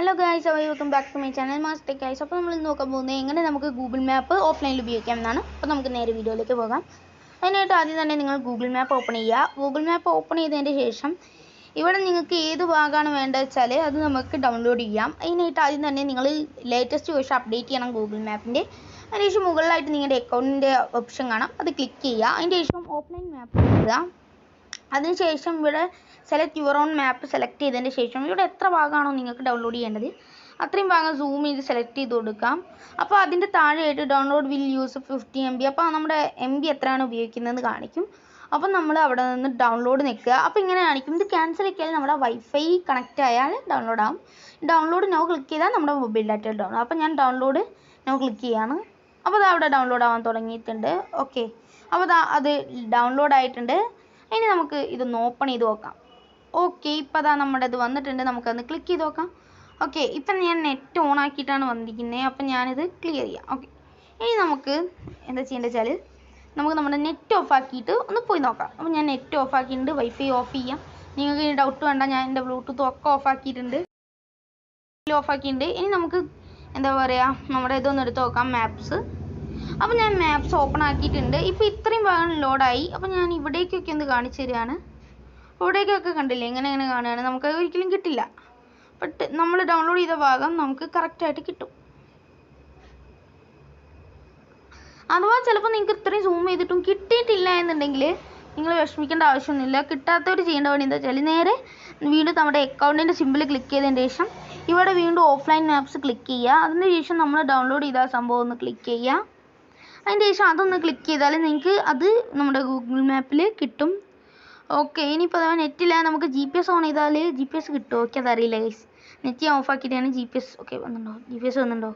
Hello guys, welcome back to my channel MASTRE TECH guys. അപ്പോൾ നമ്മൾ നോക്കാൻ പോകുന്നത് എങ്ങനെ നമുക്ക് ഗൂഗിൾ മാപ്പ് ഓഫ്ലൈനിൽ ഉപയോഗിക്കാം എന്നാണ്. അപ്പോൾ നമുക്ക് നേരെ വീഡിയോയിലേക്ക് പോകാം. അതിനായിട്ട് ആദ്യം തന്നെ നിങ്ങൾ ഗൂഗിൾ മാപ്പ് ഓപ്പൺ ചെയ്യുക. ഗൂഗിൾ മാപ്പ് ഓപ്പൺ ചെയ്തതിന് ശേഷം ഇവിടെ നിങ്ങൾക്ക് ഏത് ഭാഗമാണ് വേണ്ടത് വെച്ചാൽ അത് നമുക്ക് ഡൗൺലോഡ് ചെയ്യാം. അതിനായിട്ട് ആദ്യം തന്നെ നിങ്ങൾ ലേറ്റസ്റ്റ് വേർഷൻ അപ്ഡേറ്റ് ചെയ്യണം ഗൂഗിൾ മാപ്പിൻ്റെ. അതിനുശേഷം മുകളിലായിട്ട് നിങ്ങളുടെ അക്കൗണ്ടിൻ്റെ ഓപ്ഷൻ കാണാം, അത് ക്ലിക്ക് ചെയ്യുക. അതിന് ശേഷം ഓഫ്ലൈൻ മാപ്പ് എടുക്കുക. അതിനുശേഷം ഇവിടെ select your own map select ചെയ്തതിന് ശേഷം ഇവിടെ എത്ര ഭാഗമാണോ നിങ്ങൾക്ക് ഡൗൺലോഡ് ചെയ്യേണ്ടത് അത്രയും ഭാഗം സൂം ചെയ്ത് സെലക്ട് ചെയ്ത് കൊടുക്കാം. അപ്പോൾ അതിൻ്റെ താഴെയായിട്ട് ഡൗൺലോഡ് വിൽ യൂസ് 50 MB. അപ്പോൾ നമ്മുടെ MB എത്രയാണ് ഉപയോഗിക്കുന്നതെന്ന് കാണിക്കും. അപ്പം നമ്മൾ അവിടെ നിന്ന് ഡൗൺലോഡ് നിൽക്കുക. അപ്പോൾ ഇങ്ങനെ കാണിക്കും. ഇത് ക്യാൻസൽ ആക്കിയാൽ നമ്മുടെ വൈഫൈ കണക്റ്റ് ആയാൽ ഡൗൺലോഡ് ആകും. ഡൗൺലോഡ് നോ ക്ലിക്ക് ചെയ്താൽ നമ്മുടെ മൊബൈൽ ഡാറ്റയിൽ ഡൗൺലോഡ്. അപ്പോൾ ഞാൻ ഡൗൺലോഡ് നോ ക്ലിക്ക് ചെയ്യാണ്. അപ്പോൾ അത് അവിടെ ഡൗൺലോഡ് ആവാൻ തുടങ്ങിയിട്ടുണ്ട്. ഓക്കെ, അപ്പോൾ അത് ഡൗൺലോഡ് ആയിട്ടുണ്ട്. ഇനി നമുക്ക് ഇതൊന്ന് ഓപ്പൺ ചെയ്ത് നോക്കാം. ഓക്കെ, ഇപ്പോൾ അതാ നമ്മുടെ ഇത് വന്നിട്ടുണ്ട്. നമുക്കത് ക്ലിക്ക് ചെയ്ത് നോക്കാം. ഓക്കെ, ഇപ്പം ഞാൻ നെറ്റ് ഓൺ ആക്കിയിട്ടാണ് വന്നിരിക്കുന്നത്. അപ്പം ഞാനിത് ക്ലിയർ ചെയ്യാം. ഓക്കെ, ഇനി നമുക്ക് എന്താ ചെയ്യേണ്ടത് വെച്ചാൽ നമുക്ക് നമ്മുടെ നെറ്റ് ഓഫ് ആക്കിയിട്ട് ഒന്ന് പോയി നോക്കാം. അപ്പോൾ ഞാൻ നെറ്റ് ഓഫ് ആക്കിയിട്ടുണ്ട്, വൈഫൈ ഓഫ് ചെയ്യാം. നിങ്ങൾക്ക് ഇനി ഡൗട്ട് വേണ്ട, ഞാൻ എൻ്റെ ബ്ലൂടൂത്ത് ഒക്കെ ഓഫ് ആക്കിയിട്ടുണ്ട്, ഓഫ് ആക്കിയിട്ടുണ്ട്. ഇനി നമുക്ക് എന്താ പറയുക, നമ്മുടെ ഇതൊന്ന് എടുത്ത് നോക്കാം, മാപ്സ്. അപ്പോൾ ഞാൻ മാപ്സ് ഓപ്പൺ ആക്കിയിട്ടുണ്ട്. ഇപ്പോൾ ഇത്രയും ഭാഗം ലോഡായി. അപ്പോൾ ഞാൻ ഇവിടേക്കൊക്കെ ഒന്ന് കാണിച്ചു തരികയാണ്. ഇവിടേക്കൊക്കെ കണ്ടില്ലേ, എങ്ങനെ കാണുകയാണ്, നമുക്ക് ഒരിക്കലും കിട്ടില്ല. ബട്ട് നമ്മൾ ഡൗൺലോഡ് ചെയ്ത ഭാഗം നമുക്ക് കറക്റ്റായിട്ട് കിട്ടും. അഥവാ ചിലപ്പോൾ നിങ്ങൾക്ക് ഇത്രയും സൂം ചെയ്തിട്ടും കിട്ടിയിട്ടില്ല എന്നുണ്ടെങ്കിൽ നിങ്ങൾ വിഷമിക്കേണ്ട ആവശ്യമൊന്നുമില്ല. കിട്ടാത്തവർ ചെയ്യേണ്ട പണി എന്താ വെച്ചാൽ നേരെ വീണ്ടും നമ്മുടെ അക്കൗണ്ടിൻ്റെ സിമ്പിൾ ക്ലിക്ക് ചെയ്തതിന് ശേഷം ഇവിടെ വീണ്ടും ഓഫ്ലൈൻ മാപ്സ് ക്ലിക്ക് ചെയ്യുക. അതിന് ശേഷം നമ്മൾ ഡൗൺലോഡ് ചെയ്ത സംഭവം ഒന്ന് ക്ലിക്ക് ചെയ്യുക. അതിന് ശേഷം അതൊന്ന് ക്ലിക്ക് ചെയ്താൽ നിങ്ങൾക്ക് അത് നമ്മുടെ ഗൂഗിൾ മാപ്പിൽ കിട്ടും. ഓക്കെ, ഇനിയിപ്പോൾ അഥവാ നെറ്റില്ല, നമുക്ക് GPS ഓൺ ചെയ്താൽ GPS കിട്ടുമോ? ഓക്കെ, അതറിയില്ല ഗൈസ്. നെറ്റ് ഞാൻ ഓഫ് ആക്കിയിട്ടാണ് GPS. ഓക്കെ, വന്നിട്ടുണ്ടോ? GPS വന്നിട്ടുണ്ടോ?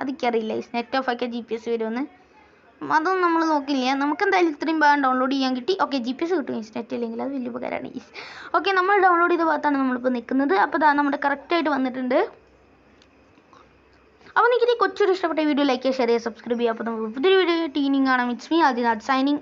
അതൊക്കെയറിയില്ല ഗൈസ്. നെറ്റ് ഓഫ് ആക്കിയാൽ GPS വരുമെന്ന്. അതൊന്നും നമ്മൾ നോക്കില്ല. നമുക്ക് എന്തായാലും ഇത്രയും ഭാഗം ഡൗൺലോഡ് ചെയ്യാൻ കിട്ടി. ഓക്കെ, GPS കിട്ടും ഗൈസ്. നെറ്റ് ഇല്ലെങ്കിൽ അത് വലിയ ഉപകാരമാണ് ഗൈസ്. ഓക്കെ, നമ്മൾ ഡൗൺലോഡ് ചെയ്ത ഭാഗത്താണ് നമ്മളിപ്പോൾ നിൽക്കുന്നത്. അപ്പോൾ അതാ നമ്മുടെ കറക്റ്റായിട്ട് വന്നിട്ടുണ്ട്. അപ്പോൾ നിങ്ങൾക്ക് ഈ കൊച്ചൊരു ഇഷ്ടപ്പെട്ട വീഡിയോ ലൈക്ക് ചെയ്യുക, ഷെയർ ചെയ്യുക, സബ്സ്ക്രൈബ് ചെയ്യുക. അപ്പോൾ നമുക്ക് പുതിയൊരു വീഡിയോ ടീനിങ് കാണാം. It's me Adinath signing.